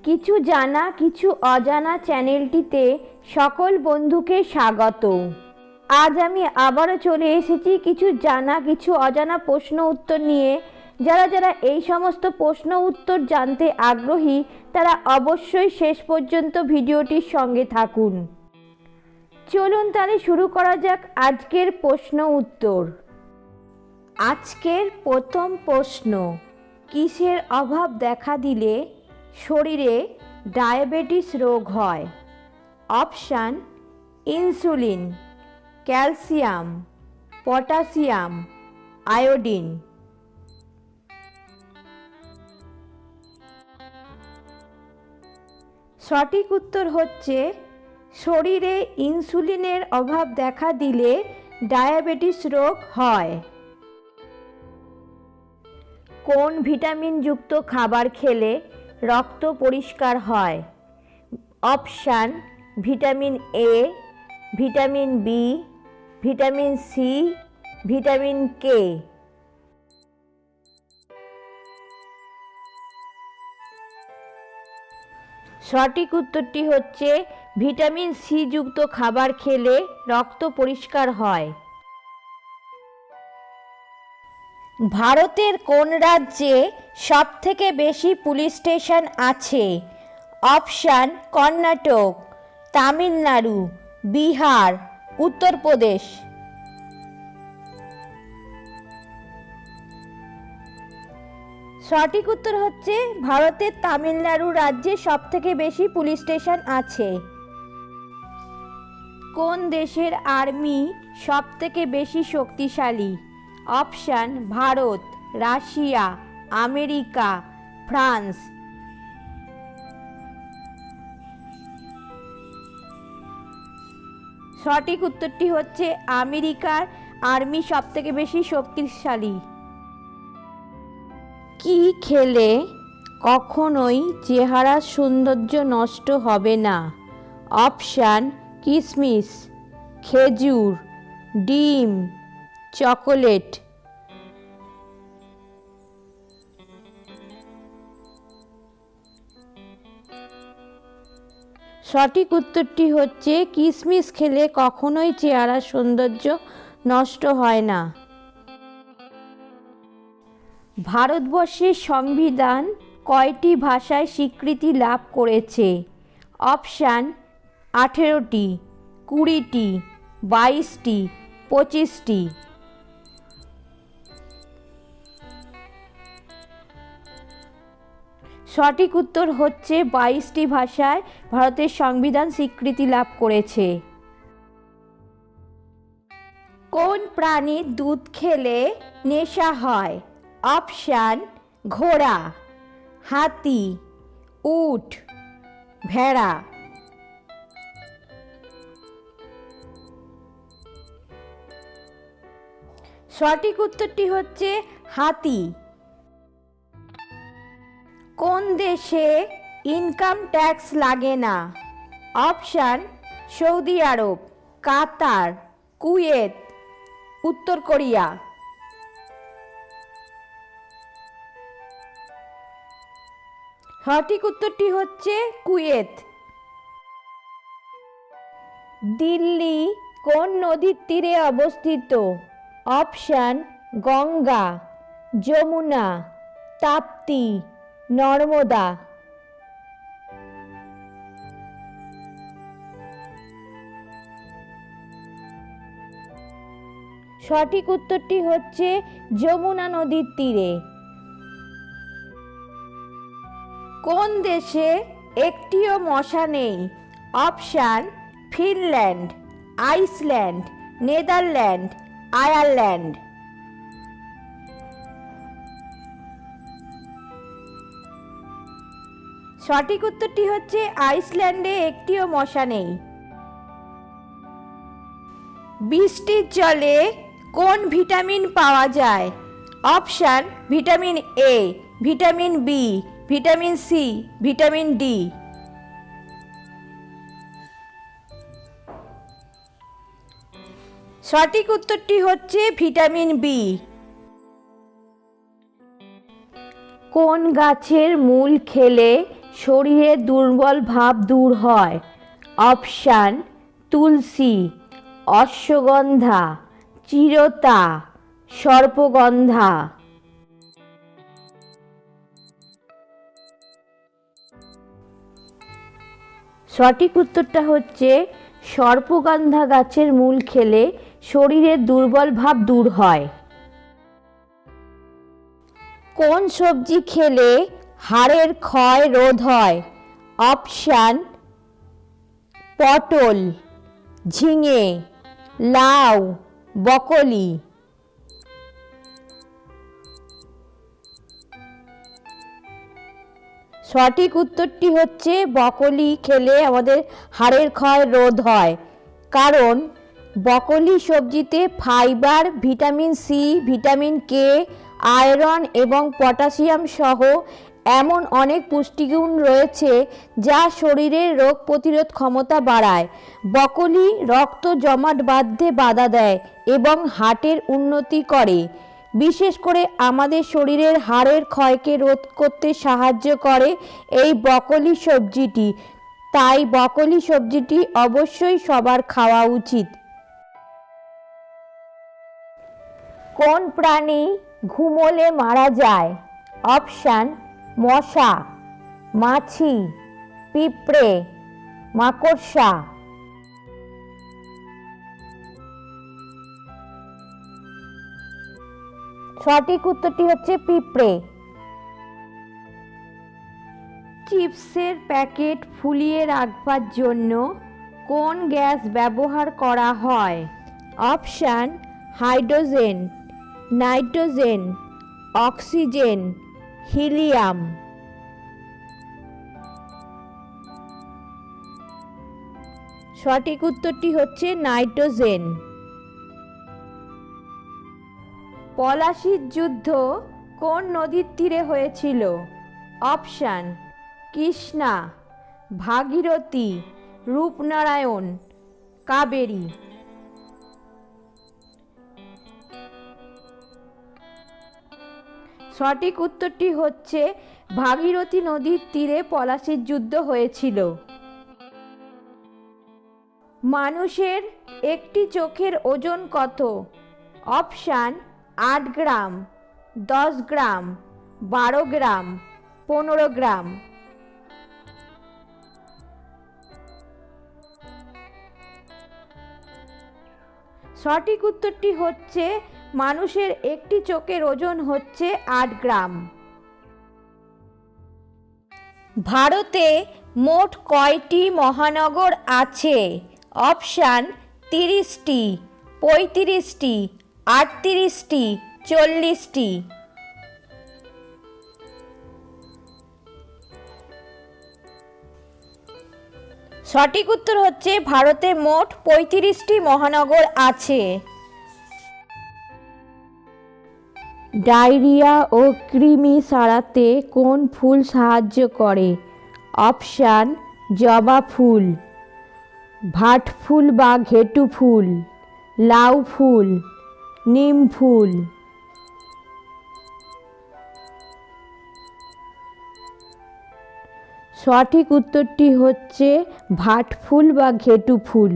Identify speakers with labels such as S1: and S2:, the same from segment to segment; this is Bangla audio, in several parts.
S1: কিছু জানা কিছু অজানা চ্যানেলটিতে সকল বন্ধুকে স্বাগত। আজ আমি আবারও চলে এসেছি কিছু জানা কিছু অজানা প্রশ্ন উত্তর নিয়ে। যারা এই সমস্ত প্রশ্ন উত্তর জানতে আগ্রহী তারা অবশ্যই শেষ পর্যন্ত ভিডিওটির সঙ্গে থাকুন। চলুন তাহলে শুরু করা যাক আজকের প্রশ্ন উত্তর। আজকের প্রথম প্রশ্ন, কিসের অভাব দেখা দিলে শরীরে ডায়াবেটিস রোগ হয়? Option: insulin, calcium, potassium, iodine. সঠিক উত্তর হচ্ছে শরীরে ইনসুলিনের অভাব দেখা দিলে ডায়াবেটিস রোগ হয়। কোন ভিটামিনযুক্ত খাবার খেলে রক্ত পরিষ্কার হয়? Option: vitamin A, vitamin B, vitamin C, vitamin K. সঠিক উত্তরটি হচ্ছে ভিটামিন সি যুক্ত খাবার খেলে রক্ত পরিষ্কার হয়। ভারতের কোন রাজ্যে সবথেকে বেশি পুলিশ স্টেশন আছে? অপশান: কর্ণাটক, তামিলনাড়ু, বিহার, উত্তরপ্রদেশ। সঠিক উত্তর হচ্ছে ভারতের তামিলনাড়ু রাজ্যে সবথেকে বেশি পুলিশ স্টেশন আছে। কোন দেশের আর্মি সবথেকে বেশি শক্তিশালী? Option: Bharat, Russia, America, France. সঠিক উত্তরটি হচ্ছে আমেরিকার আর্মি সবথেকে বেশি শক্তিশালী। কি খেলে কখনোই চেহারার সৌন্দর্য নষ্ট হবে না? অপশান: কিশমিশ, খেজুর, ডিম, চকোলেট। সঠিক উত্তরটি হচ্ছে কিশমিশ খেলে কখনোই চেহারার সৌন্দর্য নষ্ট হয় না। ভারতবর্ষের সংবিধান কয়টি ভাষায় স্বীকৃতি লাভ করেছে? অপশান: 18টি, 20টি, 22টি, 25টি। সঠিক উত্তর হচ্ছে 22টি ভাষায় ভারতের সংবিধান স্বীকৃতি লাভ করেছে। কোন প্রাণীর দুধ খেলে নেশা হয়? অপশান: ঘোড়া, হাতি, উট, ভেড়া। সঠিক উত্তরটি হচ্ছে হাতি। কোন দেশে ইনকাম ট্যাক্স লাগে না? অপশান: সৌদি আরব, কাতার, কুয়েত, উত্তর কোরিয়া। সঠিক উত্তরটি হচ্ছে কুয়েত। দিল্লি কোন নদীর তীরে অবস্থিত? অপশান: গঙ্গা, যমুনা, তাপ্তি, নর্মদা। সঠিক উত্তরটি হচ্ছে যমুনা নদীর তীরে। কোন দেশে একটিও মশা নেই? Option: Finland, Iceland, Netherland, Ireland. সঠিক উত্তরটি হচ্ছে আইসল্যান্ডে একটিও মশা নেই। বৃষ্টির জলে কোন ভিটামিন পাওয়া যায়? Option: vitamin A, vitamin B, vitamin C, vitamin D. সঠিক উত্তরটি হচ্ছে ভিটামিন বি। কোন গাছের মূল খেলে শরীরের দুর্বল ভাব দূর হয়? অপশান তুলসী, অশ্বগন্ধা, চিরতা, সর্পগন্ধা। সঠিক উত্তরটা হচ্ছে সর্পগন্ধা গাছের মূল খেলে শরীরের দুর্বল ভাব দূর হয়। কোন সবজি খেলে হাড়ের ক্ষয় রোধ হয়? অপশান পটল, ঝিঙে, লাউ, বকলি। সঠিক উত্তরটি হচ্ছে বকলি খেলে আমাদের হাড়ের ক্ষয় রোধ হয়, কারণ বকলি সবজিতে fibre, vitamin C, vitamin K, iron এবং পটাশিয়াম সহ এমন অনেক পুষ্টিগুণ রয়েছে যা শরীরের রোগ প্রতিরোধ ক্ষমতা বাড়ায়। বকলি রক্ত জমাট বাঁধতে বাধা দেয় এবং হার্টের উন্নতি করে। বিশেষ করে আমাদের শরীরের হাড়ের ক্ষয়কে রোধ করতে সাহায্য করে এই বকলি সবজিটি। তাই বকলি সবজিটি অবশ্যই সবার খাওয়া উচিত। কোন প্রাণী ঘুমোলে মারা যায়? অপশান মশা, মাছি, পিঁপড়ে, মাকড়সা। সঠিক উত্তরটি হচ্ছে পিঁপড়ে। চিপসের প্যাকেট ফুলিয়ে রাখবার জন্য কোন গ্যাস ব্যবহার করা হয়? Option hydrogen, nitrogen, oxygen, helium. সঠিক উত্তরটি হচ্ছে নাইট্রোজেন। পলাশীর যুদ্ধ কোন নদীর তীরে হয়েছিল? অপশান কৃষ্ণা, ভাগীরথী, রূপনারায়ণ, কাবেরী। সঠিক উত্তরটি হচ্ছে ভাগীরথী নদীর তীরে পলাশীর যুদ্ধ হয়েছিল। মানুষের একটি চোখের ওজন কত? অপশান 8 গ্রাম, 10 গ্রাম, 12 গ্রাম, 15 গ্রাম। সঠিক উত্তরটি হচ্ছে মানুষের একটি চোখের ওজন হচ্ছে 8 গ্রাম। ভারতে মোট কয়টি মহানগর আছে? অপশান 30টি, 35টি, 38টি, 40টি। সঠিক উত্তর হচ্ছে ভারতে মোট 35টি মহানগর আছে। ডায়রিয়া ও কৃমি সারাতে কোন ফুল সাহায্য করে? অপশান জবা ফুল, ভাট ফুল বা ঘেটু ফুল, লাউ ফুল, নিম ফুল। সঠিক উত্তরটি হচ্ছে ভাট ফুল বা ঘেটু ফুল।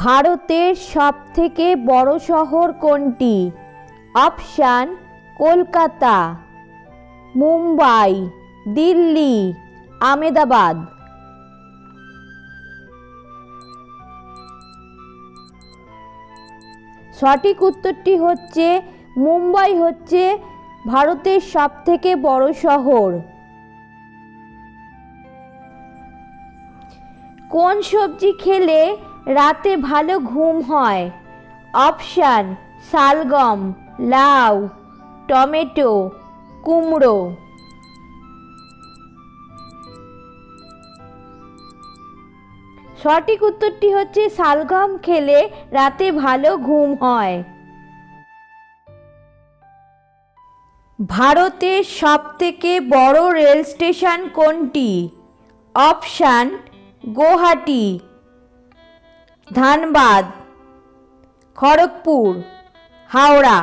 S1: ভারতের সবথেকে বড় শহর কোনটি? অপশান কলকাতা, মুম্বাই, দিল্লি, আহমেদাবাদ। সঠিক উত্তরটি হচ্ছে মুম্বাই হচ্ছে ভারতের সবথেকে বড় শহর। কোন সবজি খেলে রাতে ভালো ঘুম হয়? অপশান শালগম, লাউ, টমেটো, কুমড়ো। সঠিক উত্তরটি হচ্ছে শালগম খেলে রাতে ভালো ঘুম হয়। ভারতের সবথেকে বড় রেল স্টেশন কোনটি? অপশান গুয়াহাটি, ধানবাদ, খড়গপুর, হাওড়া।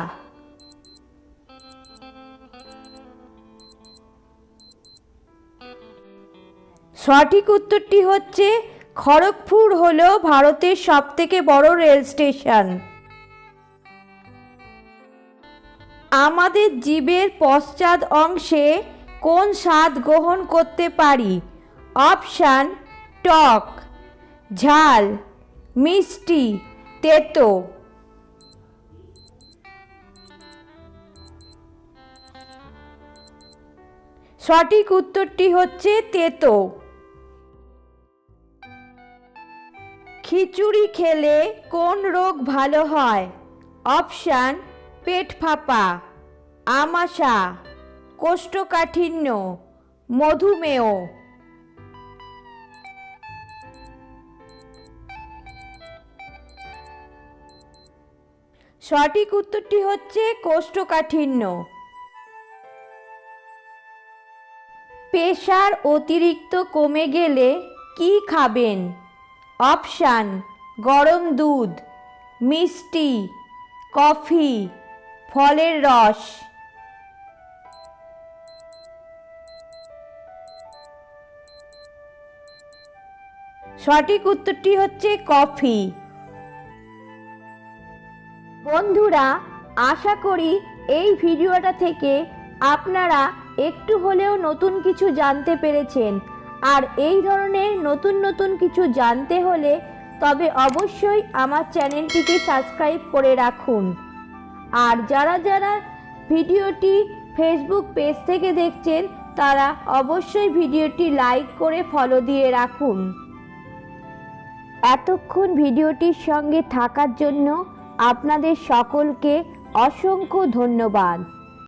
S1: সঠিক উত্তরটি হচ্ছে খড়গপুর হলো ভারতের সবথেকে বড় রেল স্টেশন। আমাদের জিভের পশ্চাৎ অংশে কোন স্বাদ গ্রহণ করতে পারি? অপশান টক, ঝাল, মিষ্টি, তেতো। সঠিক উত্তরটি হচ্ছে তেতো। খিচুড়ি খেলে কোন রোগ ভালো হয়? অপশান পেট ফাঁপা, আমাশা, কোষ্ঠকাঠিন্য, মধুমেহ। সঠিক উত্তরটি হচ্ছে কোষ্ঠকাঠিন্য। প্রেশার অতিরিক্ত কমে গেলে কি খাবেন? অপশান গরম দুধ, মিষ্টি, কফি, ফলের রস। সঠিক উত্তরটি হচ্ছে কফি। বন্ধুরা, আশা করি এই ভিডিওটা থেকে আপনারা একটু হলেও নতুন কিছু জানতে পেরেছেন। আর এই ধরনের নতুন নতুন কিছু জানতে হলে তবে অবশ্যই আমার চ্যানেলটিকে সাবস্ক্রাইব করে রাখুন। আর যারা যারা ভিডিওটি ফেসবুক পেজ থেকে দেখছেন তারা অবশ্যই ভিডিওটি লাইক করে ফলো দিয়ে রাখুন। এতক্ষণ ভিডিওটির সঙ্গে থাকার জন্য আপনাদের সকলকে অসংখ্য ধন্যবাদ।